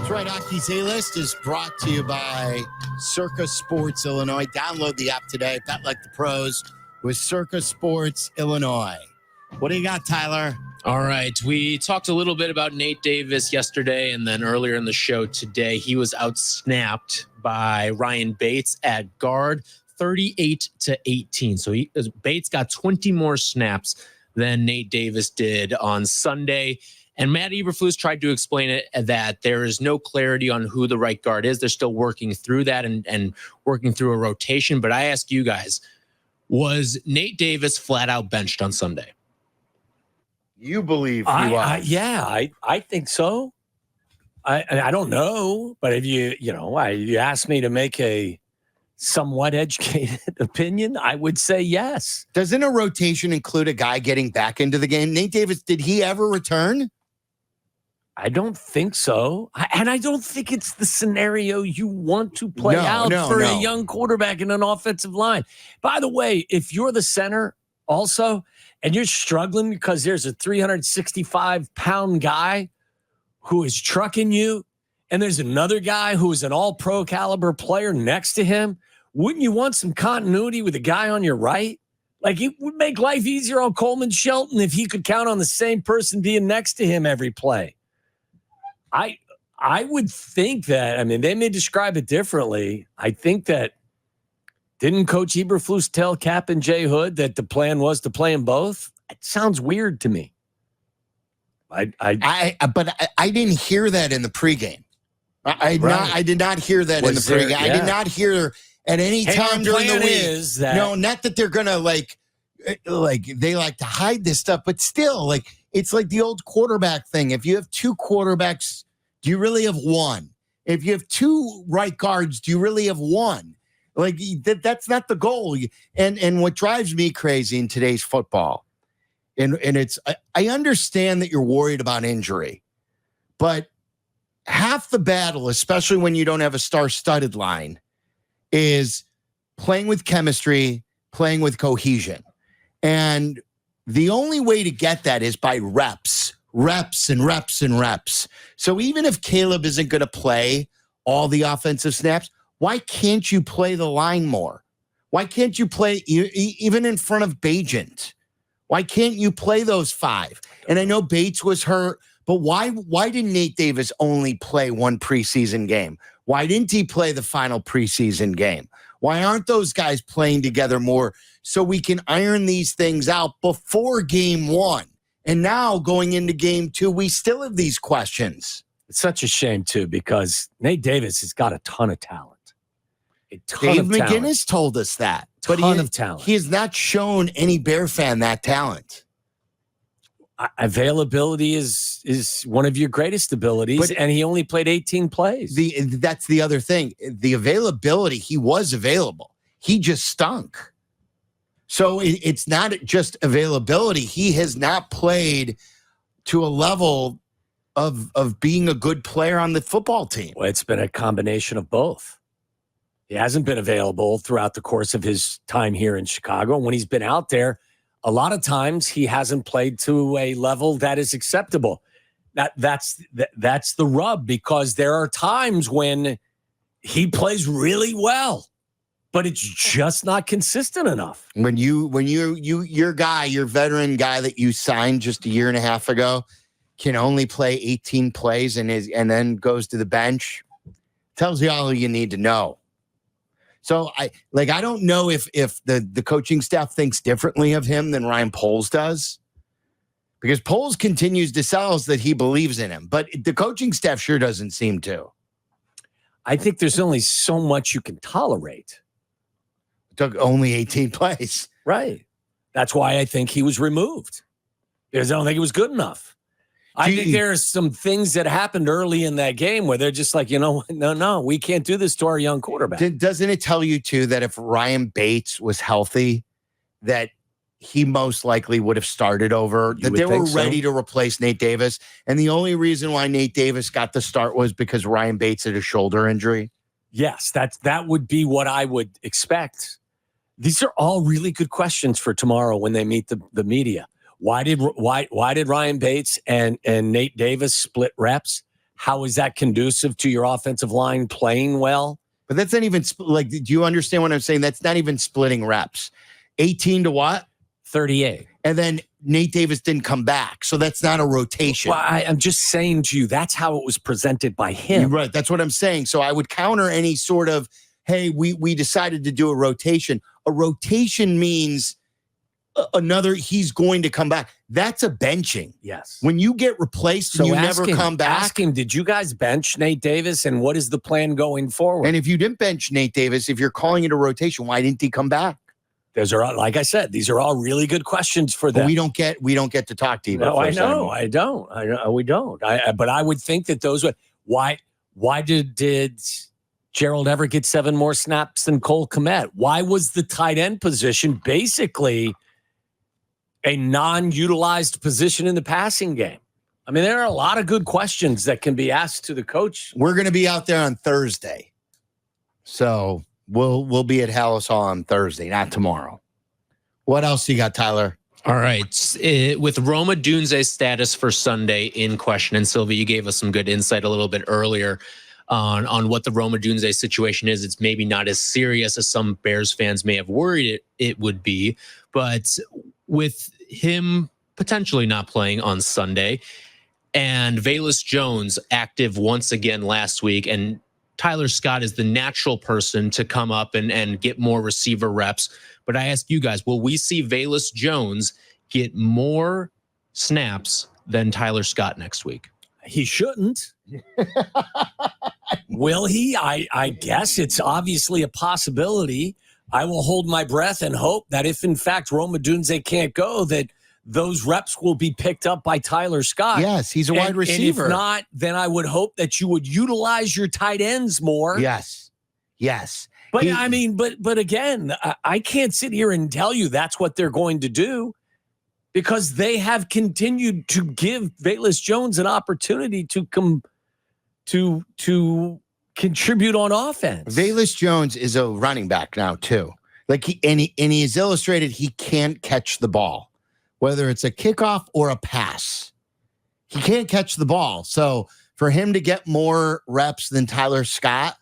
That's right. Aki's A-List is brought to you by Circa Sports Illinois. Download the app today. Bet like the pros with Circa Sports Illinois. What do you got, Tyler? All right. We talked a little bit about Nate Davis yesterday, and then earlier in the show today, he was outsnapped by Ryan Bates at guard, 38-18. So Bates got 20 more snaps than Nate Davis did on Sunday. And Matt Eberflus tried to explain it that there is no clarity on who the right guard is. They're still working through that and working through a rotation. But I ask you guys, was Nate Davis flat out benched on Sunday? You believe he was? I think so. I don't know, but if you asked me to make a somewhat educated opinion, I would say yes. Doesn't a rotation include a guy getting back into the game? Nate Davis, did he ever return? I don't think so. And I don't think it's the scenario you want to play out for a young quarterback in an offensive line. By the way, if you're the center also, and you're struggling because there's a 365-pound guy who is trucking you, and there's another guy who is an all-pro caliber player next to him, wouldn't you want some continuity with the guy on your right? Like, it would make life easier on Coleman Shelton if he could count on the same person being next to him every play. I would think that, I mean, they may describe it differently. I think that, didn't Coach Eberflus tell Cap and Jay Hood that the plan was to play them both? It sounds weird to me. But I didn't hear that in the pregame. I did not hear that in the pregame. I did not hear at any time during the week. No, not that they're gonna like they like to hide this stuff, but still, like, it's like the old quarterback thing. If you have two quarterbacks, do you really have one? If you have two right guards, do you really have one? Like, that's not the goal. And what drives me crazy in today's football, and it's, I understand that you're worried about injury, but half the battle, especially when you don't have a star-studded line, is playing with chemistry, playing with cohesion. And the only way to get that is by reps. So even if Caleb isn't going to play all the offensive snaps, why can't you play the line more? Why can't you play even in front of Bajent? Why can't you play those five? And I know Bates was hurt, but why didn't Nate Davis only play one preseason game? Why didn't he play the final preseason game? Why aren't those guys playing together more so we can iron these things out before game one? And now going into game two, we still have these questions. It's such a shame, too, because Nate Davis has got a ton of talent. Dave McGinnis told us that. But he has not shown any Bear fan that talent. Availability is one of your greatest abilities, and he only played 18 plays. That's the other thing. The availability, he was available. He just stunk. So it's not just availability. He has not played to a level of being a good player on the football team. Well, it's been a combination of both. He hasn't been available throughout the course of his time here in Chicago. And when he's been out there, a lot of times he hasn't played to a level that is acceptable. That's the rub, because there are times when he plays really well, but it's just not consistent enough. When your veteran guy that you signed just a year and a half ago can only play 18 plays and then goes to the bench, tells you all you need to know. So I don't know if the coaching staff thinks differently of him than Ryan Poles does, because Poles continues to sell us that he believes in him, but the coaching staff sure doesn't seem to. I think there's only so much you can tolerate. Took only 18 plays. Right. That's why I think he was removed, because I don't think it was good enough. I think there are some things that happened early in that game where they're just like, no, we can't do this to our young quarterback. Doesn't it tell you, too, that if Ryan Bates was healthy, that he most likely would have started over, that they were ready to replace Nate Davis? And the only reason why Nate Davis got the start was because Ryan Bates had a shoulder injury? Yes, that would be what I would expect. These are all really good questions for tomorrow when they meet the media. Why did Ryan Bates and Nate Davis split reps? how is that conducive to your offensive line playing well? But that's not even like, do you understand what I'm saying? That's not even splitting reps. 18 to what? 38. And then Nate Davis didn't come back. So that's not a rotation. Well, I'm just saying to you, that's how it was presented by him. You're right. That's what I'm saying. So I would counter any sort of, hey, we decided to do a rotation. A rotation means he's going to come back. That's a benching. Yes. When you get replaced and you never come back. Ask him, did you guys bench Nate Davis? And what is the plan going forward? And if you didn't bench Nate Davis, if you're calling it a rotation, why didn't he come back? Those are, like I said, these are all really good questions for them. But we don't get to talk to you. No, I know. I don't. We don't. But I would think that those would. Why did Gerald Everett get 7 more snaps than Cole Kmet? Why was the tight end position basically a non-utilized position in the passing game? I mean, there are a lot of good questions that can be asked to the coach. We're going to be out there on Thursday. So we'll be at Hallis Hall on Thursday, not tomorrow. What else you got, Tyler? All right. With Roma Dunze's status for Sunday in question, and Sylvia, you gave us some good insight a little bit earlier on what the Roma Dunze situation is. It's maybe not as serious as some Bears fans may have worried it would be. But with him potentially not playing on Sunday and Velus Jones active once again last week, and Tyler Scott is the natural person to come up and get more receiver reps. But I ask you guys, will we see Velus Jones get more snaps than Tyler Scott next week? He shouldn't. Will he? I guess it's obviously a possibility. I will hold my breath and hope that if, in fact, Roma Dunze can't go, that those reps will be picked up by Tyler Scott. Yes, he's a wide receiver. And if not, then I would hope that you would utilize your tight ends more. Yes. But but again, I can't sit here and tell you that's what they're going to do, because they have continued to give Velus Jones an opportunity to contribute on offense. Velus Jones is a running back now too. Like he is illustrated he can't catch the ball, whether it's a kickoff or a pass. He can't catch the ball. So for him to get more reps than Tyler Scott,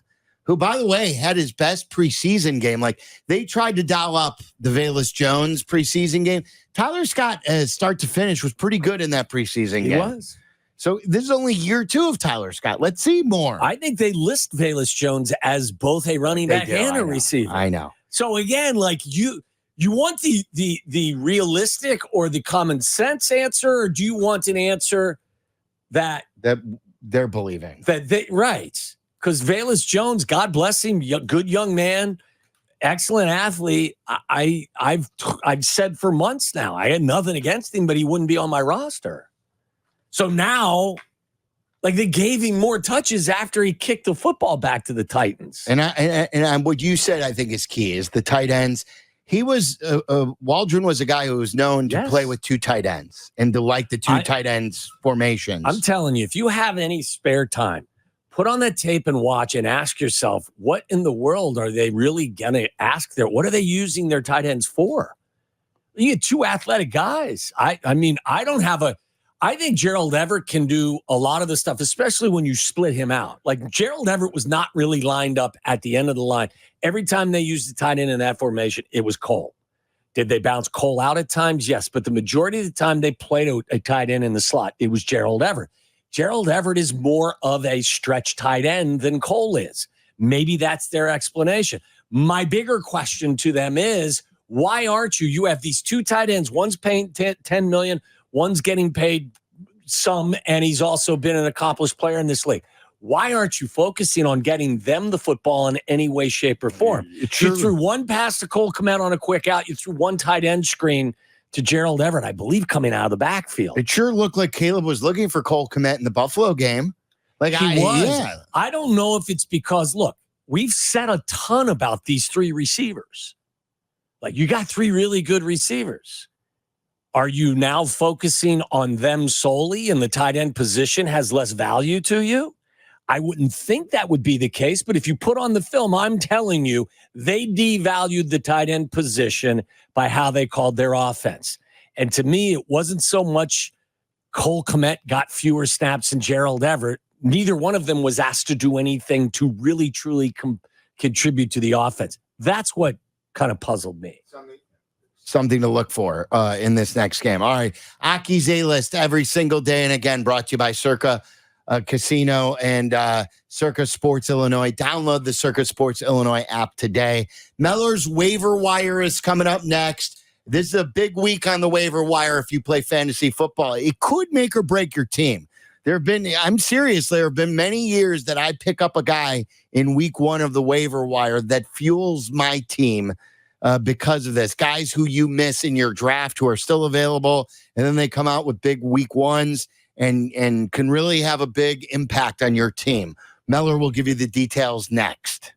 who, by the way, had his best preseason game. Like, they tried to dial up the Velus Jones preseason game. Tyler Scott, start to finish, was pretty good in that preseason game. He was. So this is only year 2 of Tyler Scott. Let's see more. I think they list Velus Jones as both a running back and a receiver. I know. So again, like you want the realistic or the common sense answer, or do you want an answer that they're believing? Right. Because Velus Jones, God bless him, good young man, excellent athlete. I've said for months now, I had nothing against him, but he wouldn't be on my roster. So now, like, they gave him more touches after he kicked the football back to the Titans. And what you said, I think, is key, is the tight ends. He was Waldron was a guy who was known to play with 2 tight ends and to like the 2 tight ends formations. I'm telling you, if you have any spare time, put on that tape and watch and ask yourself, what in the world are they really going to ask there? What are they using their tight ends for? You get 2 athletic guys. I think Gerald Everett can do a lot of the stuff, especially when you split him out. Like, Gerald Everett was not really lined up at the end of the line. Every time they used the tight end in that formation, it was Cole. Did they bounce Cole out at times? Yes. But the majority of the time they played a tight end in the slot, it was Gerald Everett. Gerald Everett is more of a stretch tight end than Cole is. Maybe that's their explanation. My bigger question to them is, why aren't you? You have these 2 tight ends. One's paying $10 million. One's getting paid some, and he's also been an accomplished player in this league. Why aren't you focusing on getting them the football in any way, shape, or form? You threw 1 pass to Cole Kmet on a quick out. You threw 1 tight end screen to Gerald Everett, I believe, coming out of the backfield. It sure looked like Caleb was looking for Cole Kmet in the Buffalo game. Like, he was. Yeah. I don't know if it's because, look, we've said a ton about these 3 receivers. Like, you got 3 really good receivers. Are you now focusing on them solely and the tight end position has less value to you? I wouldn't think that would be the case, but if you put on the film, I'm telling you, they devalued the tight end position by how they called their offense. And to me, it wasn't so much Cole Kmet got fewer snaps than Gerald Everett. neither one of them was asked to do anything to really, truly contribute to the offense. That's what kind of puzzled me. Something to look for in this next game. All right. Aki's A-List every single day. And again, brought to you by Circa Casino and Circa Sports Illinois. Download the Circa Sports Illinois app today. Meller's waiver wire is coming up next. This is a big week on the waiver wire if you play fantasy football. It could make or break your team. I'm serious, there have been many years that I pick up a guy in week 1 of the waiver wire that fuels my team because of this. Guys who you miss in your draft who are still available, and then they come out with big week 1s and can really have a big impact on your team. Meller will give you the details next.